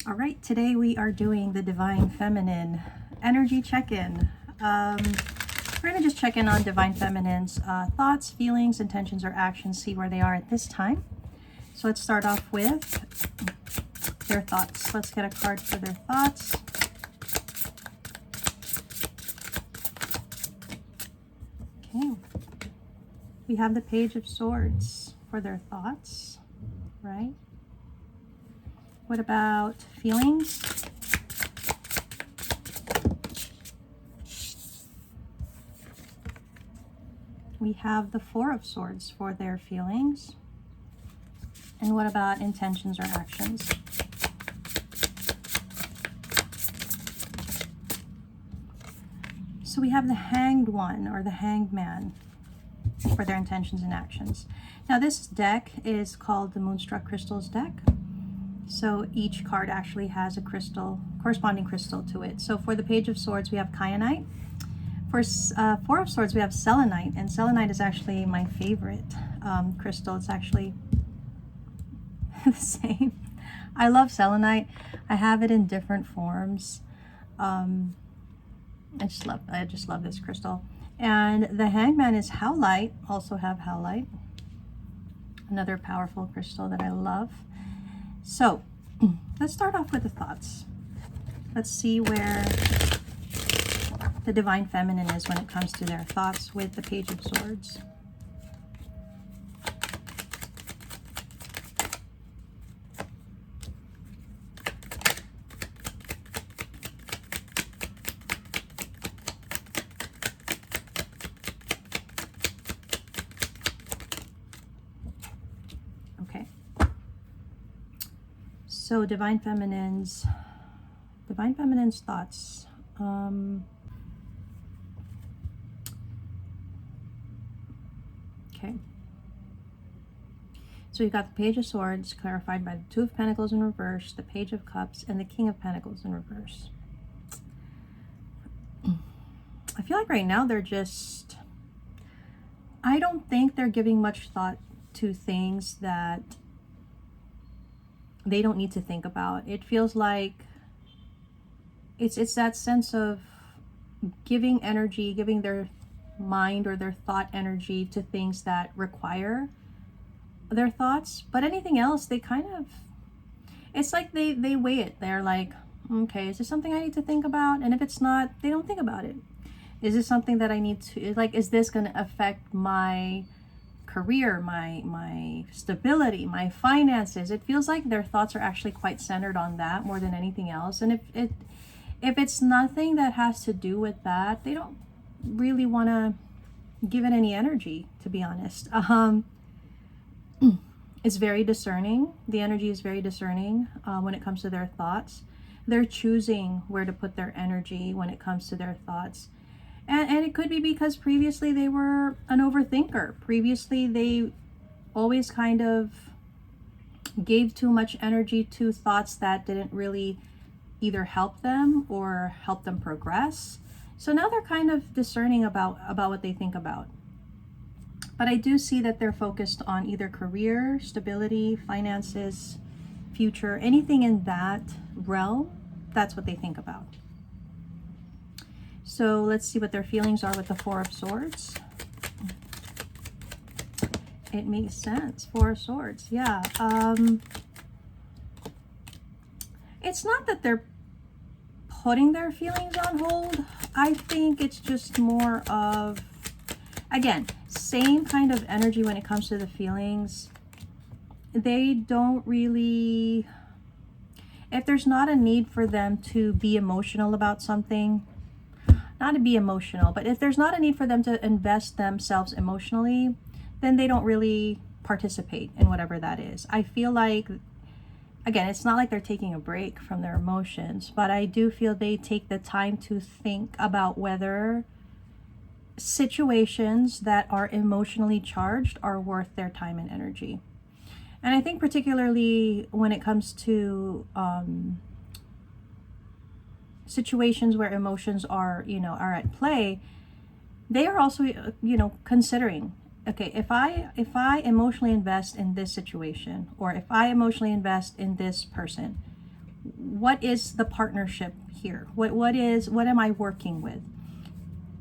All right, today we are doing the Divine Feminine energy check-in. We're going to just check in on Divine Feminine's thoughts, feelings, intentions, or actions, see where they are at this time. So let's start off with their thoughts. Let's get a card for their thoughts. Okay. We have the Page of Swords for their thoughts, right? What about feelings? We have the Four of Swords for their feelings. And what about intentions or actions? So we have the Hanged One or the Hanged Man for their intentions and actions. Now this deck is called the Moonstruck Crystals deck. So each card actually has a crystal, corresponding crystal to it. So for the Page of Swords, we have kyanite. For Four of Swords, we have selenite. And selenite is actually my favorite crystal. It's actually the same. I love selenite. I have it in different forms. I just love this crystal. And the Hangman is howlite. Also have howlite. Another powerful crystal that I love. So let's start off with the thoughts. Let's see where the Divine Feminine is when it comes to their thoughts with the Page of Swords. Okay. So Divine Feminine's thoughts. Okay. So you've got the Page of Swords clarified by the Two of Pentacles in reverse, the Page of Cups, and the King of Pentacles in reverse. I feel like right now they're just, I don't think they're giving much thought to things that they don't need to think about. It feels like it's that sense of giving energy, giving their mind or their thought energy to things that require their thoughts. But anything else, they kind of, it's like they weigh it. They're like, okay, is this something I need to think about? And if it's not, they don't think about it. Is this something that I need to, like, is this going to affect my career, my stability, my finances? It feels like their thoughts are actually quite centered on that more than anything else. And if it's nothing that has to do with that, they don't really want to give it any energy, to be honest. It's very discerning. The energy is very discerning when it comes to their thoughts. They're choosing where to put their energy when it comes to their thoughts. And it could be because previously they were an overthinker. Previously they always kind of gave too much energy to thoughts that didn't really either help them or help them progress. So now they're kind of discerning about what they think about. But I do see that they're focused on either career, stability, finances, future, anything in that realm. That's what they think about. So let's see what their feelings are with the Four of Swords. It makes sense. Four of Swords. Yeah. It's not that they're putting their feelings on hold. I think it's just more of, again, same kind of energy when it comes to the feelings. They don't really, if there's not a need for them to be emotional about something, not to be emotional, but if there's not a need for them to invest themselves emotionally, then they don't really participate in whatever that is. I feel like, again, it's not like they're taking a break from their emotions, but I do feel they take the time to think about whether situations that are emotionally charged are worth their time and energy. And I think particularly when it comes to situations where emotions are at play, they are also considering, okay, if I emotionally invest in this situation, or if I emotionally invest in this person, what is the partnership here? What am I working with?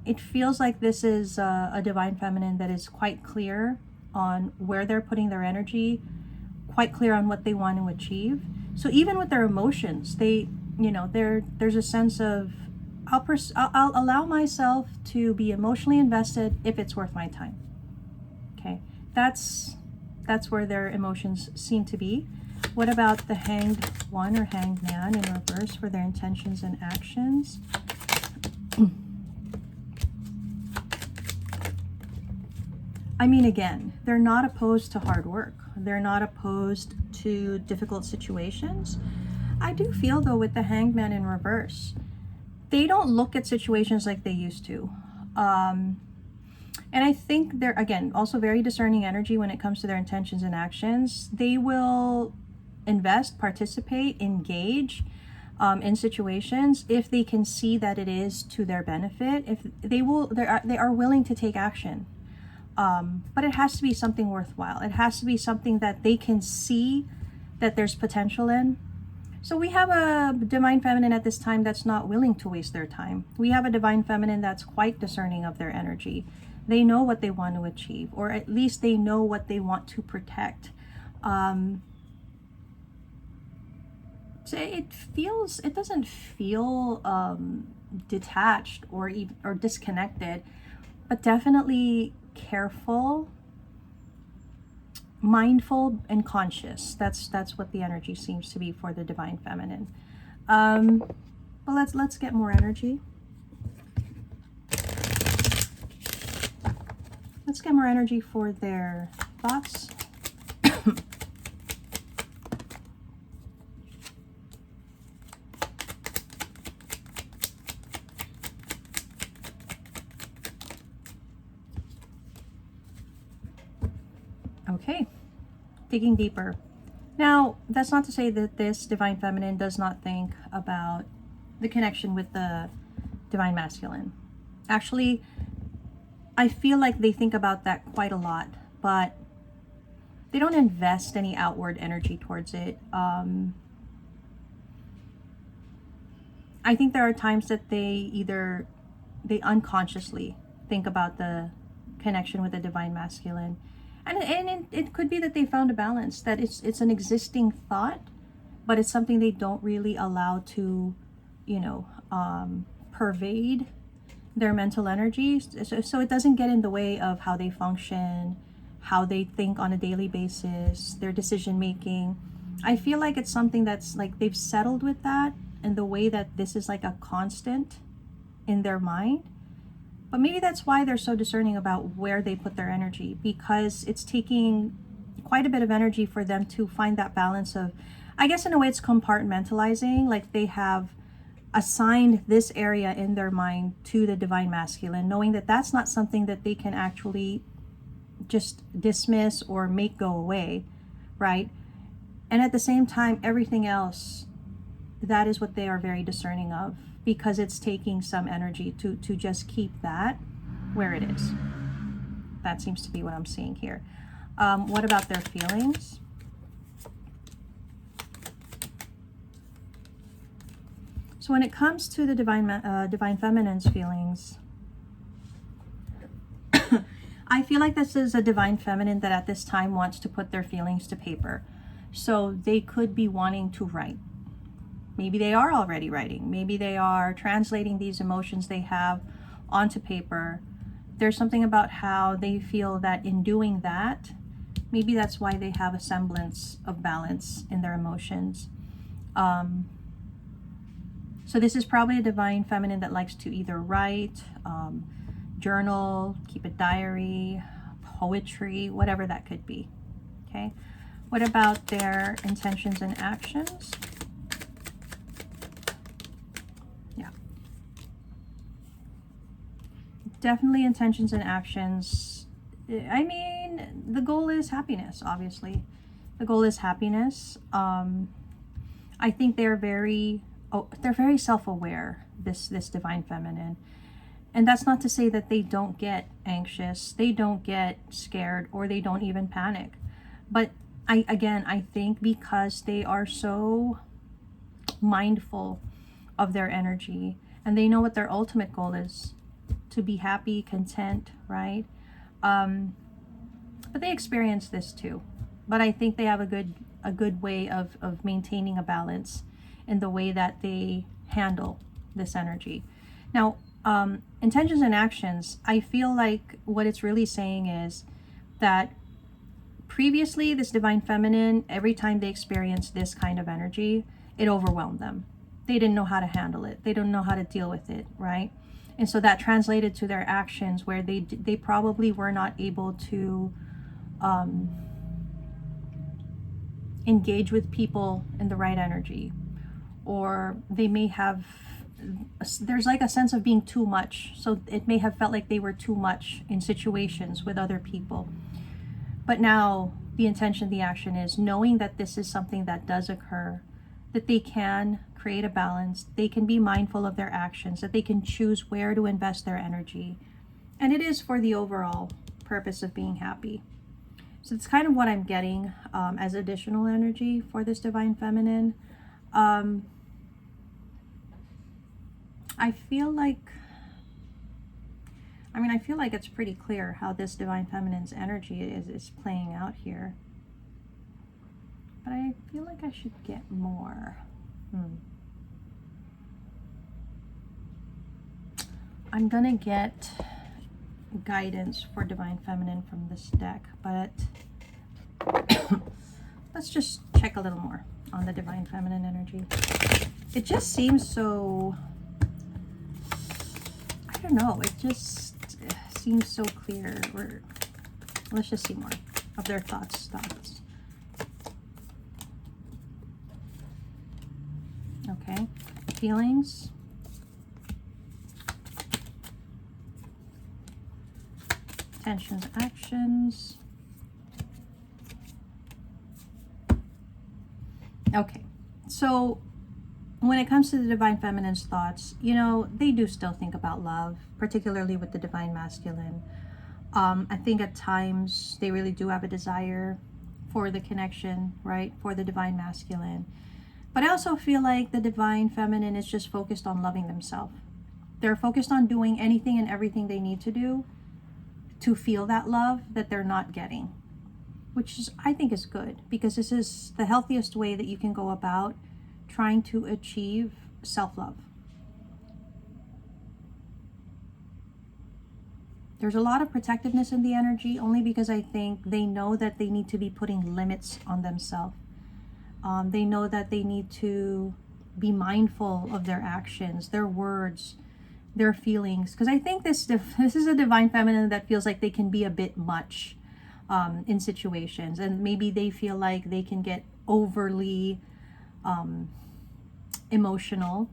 It feels like this is a divine feminine that is quite clear on where they're putting their energy, quite clear on what they want to achieve. So even with their emotions, they, there's a sense of I'll allow myself to be emotionally invested if it's worth my time. Okay, that's where their emotions seem to be. What about the Hanged One or Hanged Man in reverse for their intentions and actions? I mean, again, they're not opposed to hard work. They're not opposed to difficult situations. I do feel, though, with the Hanged Man in reverse, they don't look at situations like they used to. And I think they're, again, also very discerning energy when it comes to their intentions and actions. They will invest, participate, engage in situations if they can see that it is to their benefit. If they are willing to take action. But it has to be something worthwhile. It has to be something that they can see that there's potential in. So we have a divine feminine at this time that's not willing to waste their time. We have a divine feminine that's quite discerning of their energy. They know what they want to achieve, or at least they know what they want to protect. So it doesn't feel detached or disconnected, but definitely careful, mindful, and conscious. That's what the energy seems to be for the divine feminine. But let's get more energy. Let's get more energy for their thoughts. Okay, digging deeper. Now, that's not to say that this divine feminine does not think about the connection with the divine masculine. Actually, I feel like they think about that quite a lot, but they don't invest any outward energy towards it. I think there are times that they unconsciously think about the connection with the divine masculine. And it could be that they found a balance, that it's an existing thought, but it's something they don't really allow to, pervade their mental energy. So it doesn't get in the way of how they function, how they think on a daily basis, their decision making. I feel like it's something that's like they've settled with that, and the way that this is like a constant in their mind. But maybe that's why they're so discerning about where they put their energy, because it's taking quite a bit of energy for them to find that balance of, I guess in a way it's compartmentalizing, like they have assigned this area in their mind to the divine masculine, knowing that that's not something that they can actually just dismiss or make go away, right? And at the same time, everything else, that is what they are very discerning of, because it's taking some energy to just keep that where it is. That seems to be what I'm seeing here. What about their feelings? So when it comes to the divine feminine's feelings, I feel like this is a divine feminine that at this time wants to put their feelings to paper. So they could be wanting to write. Maybe they are already writing. Maybe they are translating these emotions they have onto paper. There's something about how they feel that in doing that, maybe that's why they have a semblance of balance in their emotions. So this is probably a divine feminine that likes to either write, journal, keep a diary, poetry, whatever that could be. Okay. What about their intentions and actions? Definitely intentions and actions. I mean, the goal is happiness, obviously. The goal is happiness. I think they're very self-aware, this divine feminine. And that's not to say that they don't get anxious, they don't get scared, or they don't even panic. But I think because they are so mindful of their energy, and they know what their ultimate goal is, to be happy, content, right? But they experience this too. But I think they have a good way of maintaining a balance in the way that they handle this energy. Now, intentions and actions, I feel like what it's really saying is that previously, this divine feminine, every time they experienced this kind of energy, it overwhelmed them. They didn't know how to handle it. They don't know how to deal with it, right? And so that translated to their actions, where they probably were not able to engage with people in the right energy, or they may have, there's like a sense of being too much, so it may have felt like they were too much in situations with other people. But now the intention, the action is knowing that this is something that does occur, that they can create a balance, they can be mindful of their actions, that they can choose where to invest their energy, and it is for the overall purpose of being happy. So it's kind of what I'm getting as additional energy for this divine feminine. I feel like it's pretty clear how this divine feminine's energy is playing out here. But I feel like I should get more. I'm gonna get guidance for divine feminine from this deck, but let's just check a little more on the divine feminine energy. It just seems so, I don't know, it just seems so clear. Let's just see more of their thoughts. Okay, feelings, intentions, actions. Okay, so when it comes to the divine feminine's thoughts, you know, they do still think about love, particularly with the divine masculine. I think at times they really do have a desire for the connection, right, for the divine masculine. But I also feel like the divine feminine is just focused on loving themselves. They're focused on doing anything and everything they need to do to feel that love that they're not getting, which is, I think, is good, because this is the healthiest way that you can go about trying to achieve self-love. There's a lot of protectiveness in the energy, only because I think they know that they need to be putting limits on themselves. They know that they need to be mindful of their actions, their words, their feelings. Because I think this is a divine feminine that feels like they can be a bit much in situations. And maybe they feel like they can get overly emotional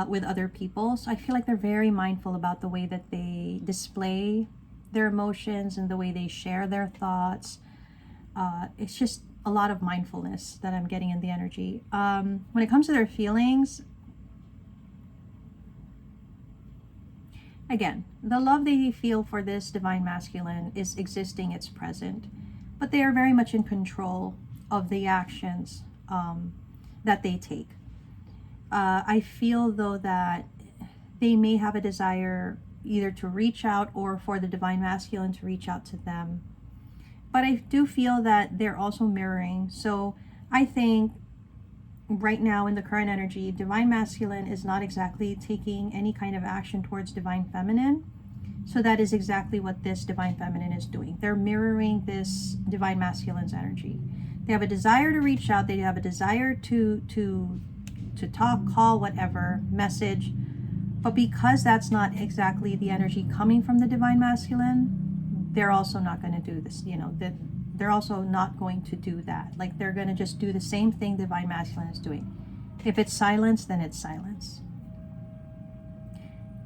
with other people. So I feel like they're very mindful about the way that they display their emotions and the way they share their thoughts. It's just a lot of mindfulness that I'm getting in the energy. When it comes to their feelings, again, the love they feel for this divine masculine is existing, it's present, but they are very much in control of the actions that they take. I feel, though, that they may have a desire either to reach out or for the divine masculine to reach out to them. But I do feel that they're also mirroring. So I think right now in the current energy, divine masculine is not exactly taking any kind of action towards divine feminine. So that is exactly what this divine feminine is doing. They're mirroring this divine masculine's energy. They have a desire to reach out. They have a desire to talk, call, whatever, message. But because that's not exactly the energy coming from the divine masculine, they're also not going to do this. You know, they're also not going to do that. Like, they're going to just do the same thing divine masculine is doing. If it's silence, then it's silence.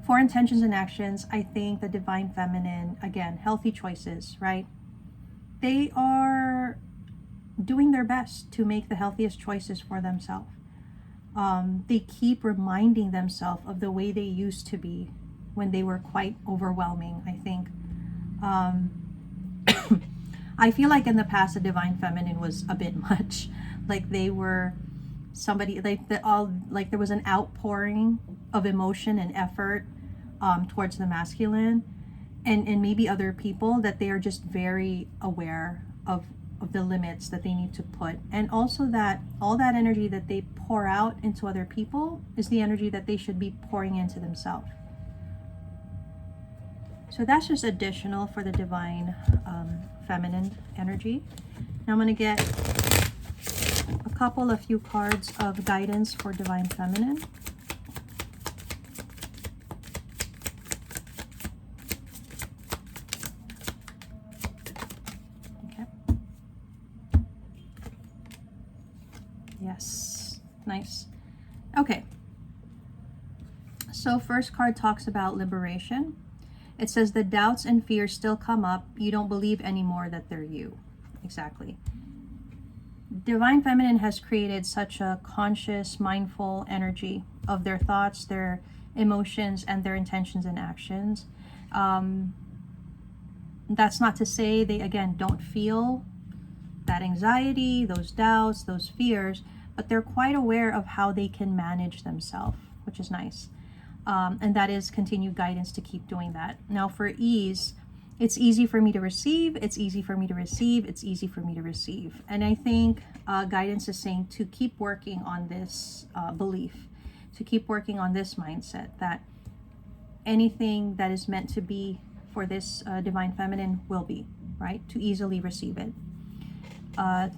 For intentions and actions, I think the divine feminine, again, healthy choices, right? They are doing their best to make the healthiest choices for themselves. They keep reminding themselves of the way they used to be when they were quite overwhelming, I think. I feel like in the past, the divine feminine was a bit much. Like, they were somebody like the all like there was an outpouring of emotion and effort towards the masculine, and maybe other people, that they are just very aware of the limits that they need to put, and also that all that energy that they pour out into other people is the energy that they should be pouring into themselves. So that's just additional for the divine feminine energy. Now I'm going to get a few cards of guidance for divine feminine. Okay. Yes, nice. Okay. So first card talks about liberation. It says the doubts and fears still come up. You don't believe anymore that they're you. Exactly. Divine Feminine has created such a conscious, mindful energy of their thoughts, their emotions, and their intentions and actions. That's not to say they, again, don't feel that anxiety, those doubts, those fears, but they're quite aware of how they can manage themselves, which is nice. And that is continued guidance to keep doing that. Now for ease, it's easy for me to receive, it's easy for me to receive, it's easy for me to receive. And I think guidance is saying to keep working on this belief, to keep working on this mindset that anything that is meant to be for this divine feminine will be, right? To easily receive it.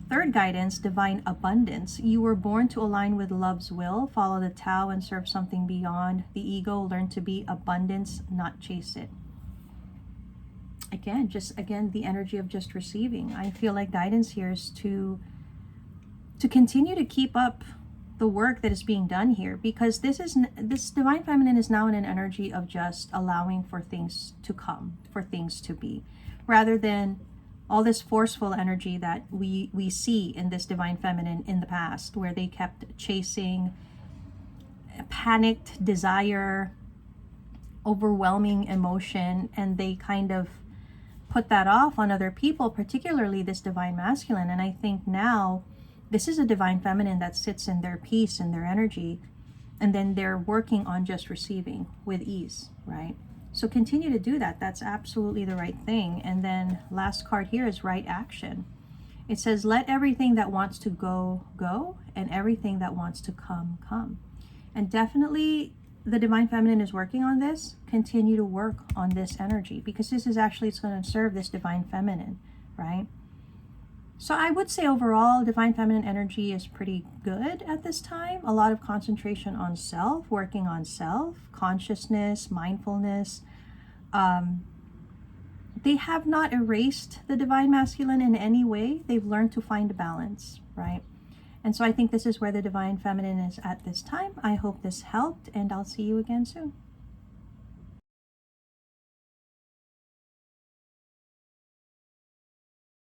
Third guidance, divine abundance. You were born to align with love's will, follow the Tao and serve something beyond the ego. Learn to be abundance, not chase it. Again, the energy of just receiving. I feel like guidance here is to continue to keep up the work that is being done here, because this divine feminine is now in an energy of just allowing for things to come, for things to be, rather than all this forceful energy that we see in this divine feminine in the past, where they kept chasing panicked desire, overwhelming emotion, and they kind of put that off on other people, particularly this divine masculine. And I think now this is a divine feminine that sits in their peace and their energy, and then they're working on just receiving with ease, right? So continue to do that. That's absolutely the right thing. And then last card here is right action. It says, let everything that wants to go, go, and everything that wants to come, come. And definitely the divine feminine is working on this. Continue to work on this energy, because this is actually, it's going to serve this divine feminine, right? So I would say overall, divine feminine energy is pretty good at this time. A lot of concentration on self, working on self, consciousness, mindfulness. They have not erased the divine masculine in any way. They've learned to find a balance, right? And so I think this is where the divine feminine is at this time. I hope this helped, and I'll see you again soon.